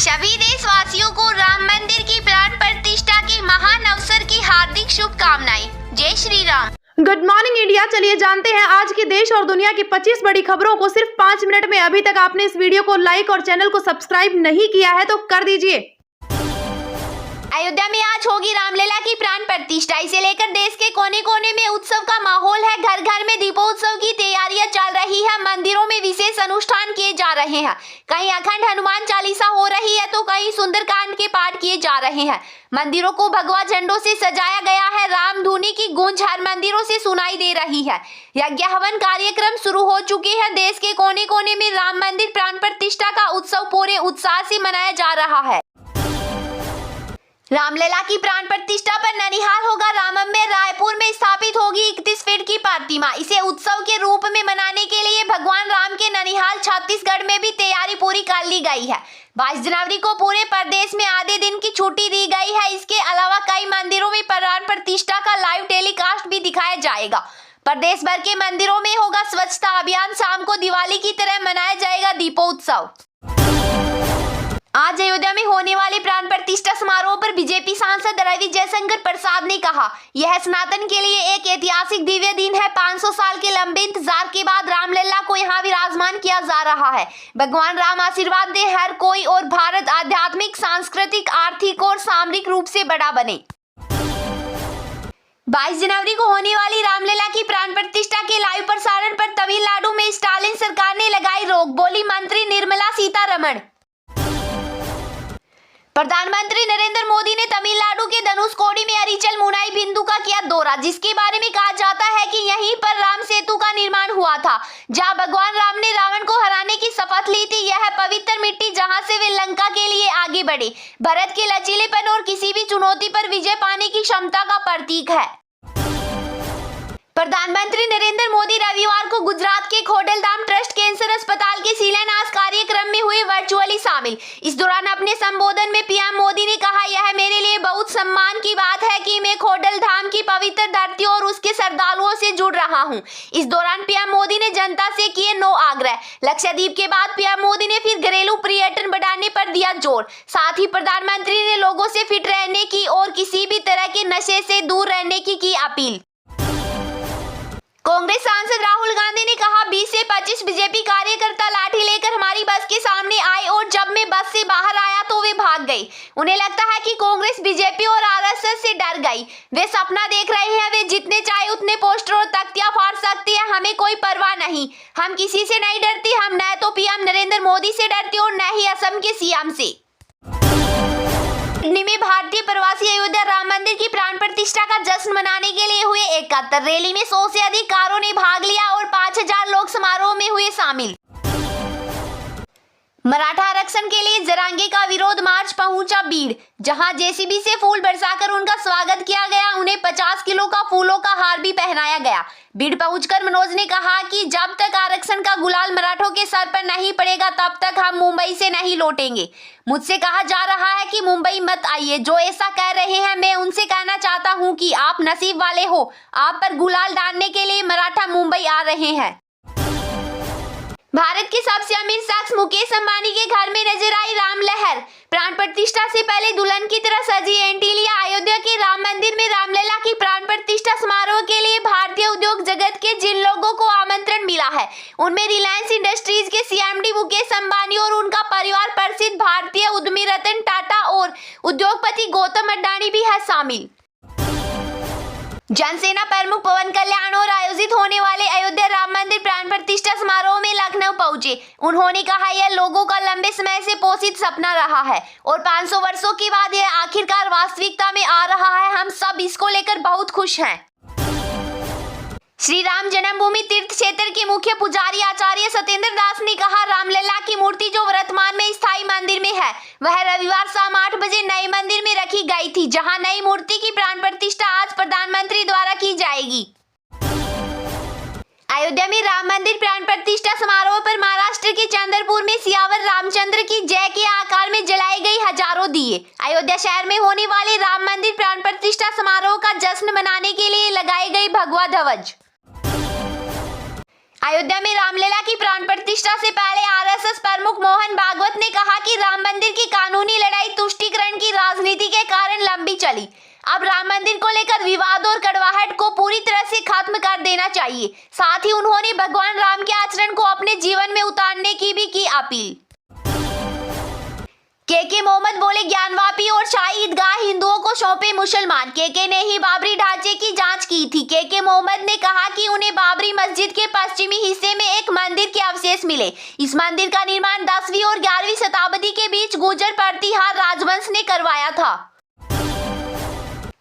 सभी देशवासियों को राम मंदिर की प्राण प्रतिष्ठा के महान अवसर की हार्दिक शुभकामनाएं। जय Shri Ram. Good morning India. चलिए जानते हैं आज की देश और दुनिया की 25 बड़ी खबरों को सिर्फ 5 मिनट में। अभी तक आपने इस वीडियो को लाइक और चैनल को सब्सक्राइब नहीं किया है तो कर दीजिए। अयोध्या में आज होगी रामलला की प्राण प्रतिष्ठा। इसे लेकर देश के कोने कोने में उत्सव का माहौल है। घर घर में दीपोत्सव की तैयारियां चल रही है। मंदिरों में विशेष अनुष्ठान किए जा रहे हैं। कहीं अखंड हनुमान चालीसा हो रही है तो कहीं सुंदरकांड के पाठ किए जा रहे हैं। मंदिरों को भगवा झंडों से सजाया गया है। राम धुनी की गूंज हर मंदिरों से सुनाई दे रही है। यज्ञ हवन कार्यक्रम शुरू हो चुके हैं। देश के कोने कोने में राम मंदिर प्राण प्रतिष्ठा का उत्सव पूरे उत्साह से मनाया जा रहा है। रामलला की प्राण प्रतिष्ठा पर ननिहाल होगा रामम में रायपुर में स्थापित होगी 31 फीट की प्रतिमा। इसे उत्सव के रूप में मनाने के लिए भगवान राम के ननिहाल छत्तीसगढ़ में भी तैयारी पूरी कर ली गई है। 22 जनवरी को पूरे प्रदेश में आधे दिन की छुट्टी दी गई है। इसके अलावा कई मंदिरों में प्राण प्रतिष्ठा का लाइव टेलीकास्ट भी दिखाया जाएगा। प्रदेश भर के मंदिरों में होगा स्वच्छता अभियान। शाम को दिवाली की तरह मनाया जाएगा दीपोत्सव। आज अयोध्या में होने वाले प्राण प्रतिष्ठा समारोह पर बीजेपी सांसद रवि जयशंकर प्रसाद ने कहा, यह सनातन के लिए एक ऐतिहासिक दिव्य दिन है। 500 साल के लंबे इंतजार के बाद रामलला को यहाँ विराजमान किया जा रहा है। भगवान राम आशीर्वाद दे हर कोई और भारत आध्यात्मिक, सांस्कृतिक, आर्थिक और सामरिक रूप से बड़ा बने। 22 जनवरी को होने वाली रामलला की प्राण प्रतिष्ठा के लाइव प्रसारण पर तमिलनाडु में स्टालिन सरकार ने लगाई रोक, बोली मंत्री निर्मला सीतारमण। प्रधानमंत्री नरेंद्र मोदी ने तमिलनाडु के धनुषकोडी में अरिचल मुनाई बिंदु का किया दौरा, जिसके बारे में कहा जाता है कि यहीं पर राम सेतु का निर्माण हुआ था, जहां भगवान राम ने रावण को हराने की शपथ ली थी। यह पवित्र मिट्टी जहां से वे लंका के लिए आगे बढ़े, भारत के लचीलेपन और किसी भी चुनौती पर विजय पाने की क्षमता का प्रतीक है। प्रधानमंत्री नरेंद्र मोदी रविवार को गुजरात के खोडलधाम ट्रस्ट कैंसर अस्पताल के शिलान्यास कार्यक्रम में हुए वर्चुअली शामिल। इस दौरान अपने संबोधन में पीएम मोदी ने कहा, यह मेरे लिए बहुत सम्मान की बात है कि मैं खोडलधाम की पवित्र धरती और उसके श्रद्धालुओं से जुड़ रहा हूं। इस दौरान पीएम मोदी ने जनता से किए 9 आग्रह। लक्षद्वीप के बाद पीएम मोदी ने फिर घरेलू पर्यटन बढ़ाने पर दिया जोर। साथ ही प्रधानमंत्री ने लोगों से फिट रहने की और किसी भी तरह के नशे से दूर रहने की अपील। कांग्रेस सांसद राहुल गांधी ने कहा, 20 से 25 बीजेपी कार्यकर्ता लाठी लेकर हमारी बस के सामने आए और जब मैं बस से बाहर आया तो वे भाग गए। उन्हें लगता है कि कांग्रेस बीजेपी और आरएसएस से डर गई। वे सपना देख रहे हैं, वे जितने चाहे उतने पोस्टर और तख्तियां फाड़ सकती है, हमें कोई परवाह नहीं। हम किसी से नहीं डरती। हम न तो पीएम नरेंद्र मोदी से डरते और न ही असम के सीएम से। सिडनी में भारतीय प्रवासी अयोध्या राम मंदिर की प्राण प्रतिष्ठा का जश्न मनाने के लिए हुए एकत्र। रैली में 100 से अधिक कारों ने भाग लिया और 5000 लोग समारोह में हुए शामिल। मराठा आरक्षण के लिए जरांगे का विरोध मार्च पहुंचा बीड़, जहां जेसीबी से फूल बरसाकर उनका स्वागत किया गया। उन्हें 50 किलो का फूलों का हार भी पहनाया गया। बीड़ पहुंचकर मनोज ने कहा कि जब तक आरक्षण का गुलाल मराठों के सर पर नहीं पड़ेगा तब तक हम मुंबई से नहीं लौटेंगे। मुझसे कहा जा रहा है कि मुंबई मत आइए। जो ऐसा कह रहे हैं मैं उनसे कहना चाहता हूं कि आप नसीब वाले हो, आप पर गुलाल डालने के लिए मराठा मुंबई आ रहे हैं। भारत के सबसे अमीर शख्स मुकेश अंबानी के घर में नजर आई राम लहर। प्राण प्रतिष्ठा से पहले दुल्हन की तरह सजी एंटीलिया अयोध्या के राम मंदिर में रामलला की प्राण प्रतिष्ठा समारोह के लिए भारतीय उद्योग जगत के जिन लोगों को आमंत्रण मिला है, उनमें रिलायंस इंडस्ट्रीज के सीएमडी मुकेश अंबानी और उनका परिवार, प्रसिद्ध भारतीय उद्यमी रतन टाटा और उद्योगपति गौतम अडानी भी है शामिल। जनसेना प्रमुख पवन कल्याण और आयोजित होने वाले अयोध्या राम मंदिर प्राण प्रतिष्ठा समारोह में लखनऊ पहुंचे। उन्होंने कहा, यह लोगों का लंबे समय से पोषित सपना रहा है और 500 वर्षों के बाद यह आखिरकार वास्तविकता में आ रहा है। हम सब इसको लेकर बहुत खुश हैं। श्री राम जन्मभूमि तीर्थ क्षेत्र के मुख्य पुजारी आचार्य सत्येंद्र दास ने कहा, रामलला की मूर्ति जो वर्तमान में स्थायी मंदिर में है, वह रविवार शाम 8 बजे नए मंदिर में रखी गई थी, जहां नई मूर्ति की प्राण प्रतिष्ठा आज प्रधानमंत्री द्वारा की जाएगी। अयोध्या में राम मंदिर प्राण प्रतिष्ठा समारोह पर महाराष्ट्र के चंद्रपुर में सियावर रामचंद्र की जय के आकार में जलाई गई हजारों दिए। अयोध्या शहर में होने वाले राम मंदिर प्राण प्रतिष्ठा समारोह का जश्न मनाने के लिए लगाई गई भगवा ध्वज। अयोध्या में रामलला की प्राण प्रतिष्ठा से पहले आरएसएस प्रमुख मोहन भागवत ने कहा कि राम मंदिर की कानूनी लड़ाई तुष्टीकरण की राजनीति के कारण लंबी चली। अब राम मंदिर को लेकर विवाद और कड़वाहट को पूरी तरह से खत्म कर देना चाहिए। साथ ही उन्होंने भगवान राम के आचरण को अपने जीवन में उतारने की भी की अपील। के मोहम्मद बोले ज्ञानवापी और शाही ईदगाह हिंदुओं को सौंपे मुसलमान। के ने ही बाबरी ढांचे की जांच की थी। के मोहम्मद ने कहा कि उन्हें बाबरी मस्जिद के पश्चिमी हिस्से में एक मंदिर के अवशेष मिले। इस मंदिर का निर्माण 10वीं और 11वीं शताब्दी के बीच गुर्जर प्रतिहार राजवंश ने करवाया था।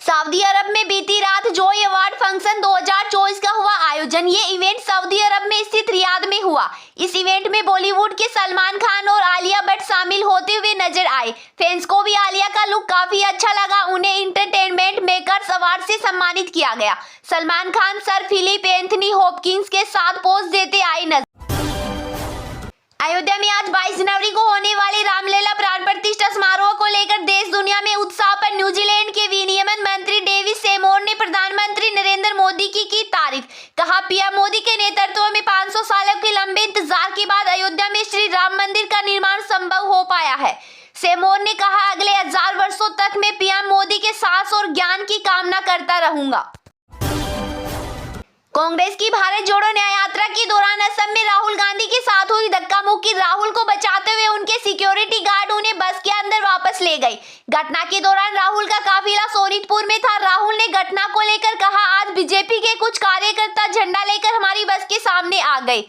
सऊदी अरब में बीती रात जॉय अवार्ड फंक्शन 2024 का हुआ आयोजन। ये इवेंट सऊदी अरब में स्थित रियाद में हुआ। इस इवेंट में बॉलीवुड के सलमान खान और आलिया भट्ट शामिल होते हुए नजर आए। फैंस को भी आलिया का लुक काफी अच्छा लगा। उन्हें इंटरटेनमेंट मेकर्स अवार्ड से सम्मानित किया गया। Salman Khan sir Philip Anthony Hopkins के साथ पोज देते आए नजर। अयोध्या में आज 22 जनवरी को होने वाले रामलला प्राण प्रतिष्ठा समारोह को लेकर देश दुनिया में उत्साह पर न्यूजीलैंड के विनियमन मंत्री डेविड सेमोर ने प्रधानमंत्री नरेंद्र मोदी की तारीफ। कहा पीएम मोदी के नेतृत्व में 500 सालों के लंबे इंतजार के बाद अयोध्या में श्री राम मंदिर का निर्माण संभव हो पाया है। सेमोर ने कहा अगले 1000 वर्षों तक मैं पीएम मोदी के साहस और ज्ञान की कामना करता रहूंगा। कांग्रेस की भारत जोड़ो न्याय यात्रा के दौरान असम में राहुल गांधी के साथ हुई धक्का मुक्की। राहुल को बचाते हुए उनके सिक्योरिटी गार्ड उन्हें बस के अंदर वापस ले गए। घटना के दौरान राहुल का काफिला सोनितपुर में था। राहुल ने घटना को लेकर कहा आज बीजेपी के कुछ कार्यकर्ता झंडा लेकर हमारी बस के सामने आ गए।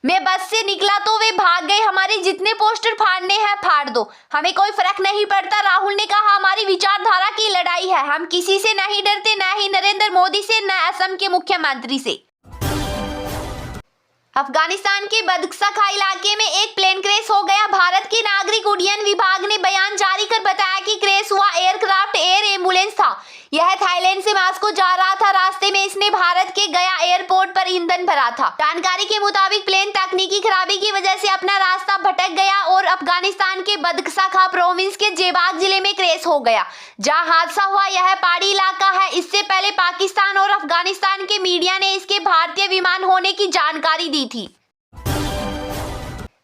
मैं बस से निकला तो वे भाग गए। हमारे जितने पोस्टर फाड़ने हैं फाड़ दो, हमें कोई फर्क नहीं पड़ता। राहुल ने कहा हमारी विचारधारा की लड़ाई है। हम किसी से नहीं डरते, न ही नरेंद्र मोदी से, न असम के मुख्यमंत्री से। अफगानिस्तान के बदख्शां इलाके में एक प्लेन क्रैश हो गया। भारत के नागरिक उड्डयन विभाग ने बयान जारी कर बताया कि क्रैश हुआ एयरक्राफ्ट एयर एम्बुलेंस था। यह थाईलैंड से मास्को जा रहा था। रास्ते में इसने भारत के गया एयरपोर्ट पर ईंधन भरा था। जानकारी के मुताबिक प्लेन तकनीकी खराबी की वजह से अपना रास्ता भटक गया और अफगानिस्तान के बदख्शां प्रोविंस के जेबाग जिले में क्रैश हो गया, जहां हादसा हुआ। यह पहाड़ी इलाका है। इससे पहले पाकिस्तान और अफगानिस्तान के मीडिया ने इसके भारतीय विमान होने की जानकारी दी थी।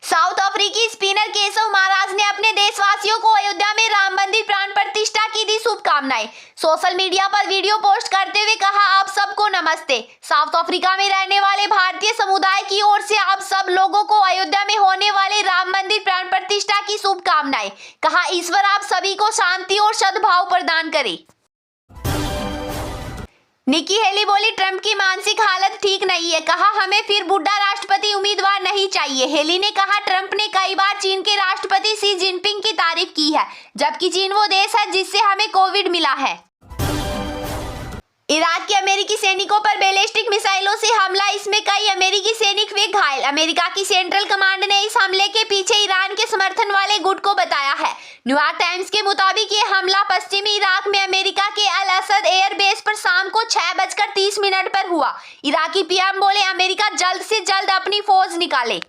साउथ अफ्रीकी स्पिनर केशव महाराज ने अपने देशवासियों को अयोध्या में राम मंदिर प्राण प्रतिष्ठा की दी शुभकामनाएं। सोशल मीडिया पर वीडियो पोस्ट करते हुए कहा आप सबको नमस्ते। साउथ अफ्रीका में रहने वाले भारतीय समुदाय की ओर से आप सब लोगों को अयोध्या में होने वाले राम मंदिर प्राण प्रतिष्ठा की शुभकामनाएं। कहा ईश्वर आप सभी को शांति और सद्भाव प्रदान करे। निकी हेली बोली ट्रंप की मानसिक हालत ठीक नहीं है। कहा हमें फिर बुढ़ा राष्ट्रपति उम्मीदवार नहीं चाहिए। हेली ने कहा ट्रंप ने कई बार चीन के राष्ट्रपति शी जिनपिंग की तारीफ की है, जबकि चीन वो देश है जिससे हमें कोविड मिला है। इराक के अमेरिकी सैनिकों पर बैलिस्टिक मिसाइलों से हमला, इसमें कई अमेरिकी सैनिक हुए घायल। अमेरिका की सेंट्रल कमांड ने इस हमले के पीछे ईरान के समर्थन वाले गुट को बताया है। न्यूयॉर्क टाइम्स के मुताबिक ये हमला पश्चिमी इराक में अमेरिका के अल असद एयरबेस पर शाम को 6:30 पर हुआ। इराकी पीएम बोले अमेरिका जल्द से जल्द अपनी फौज निकाले।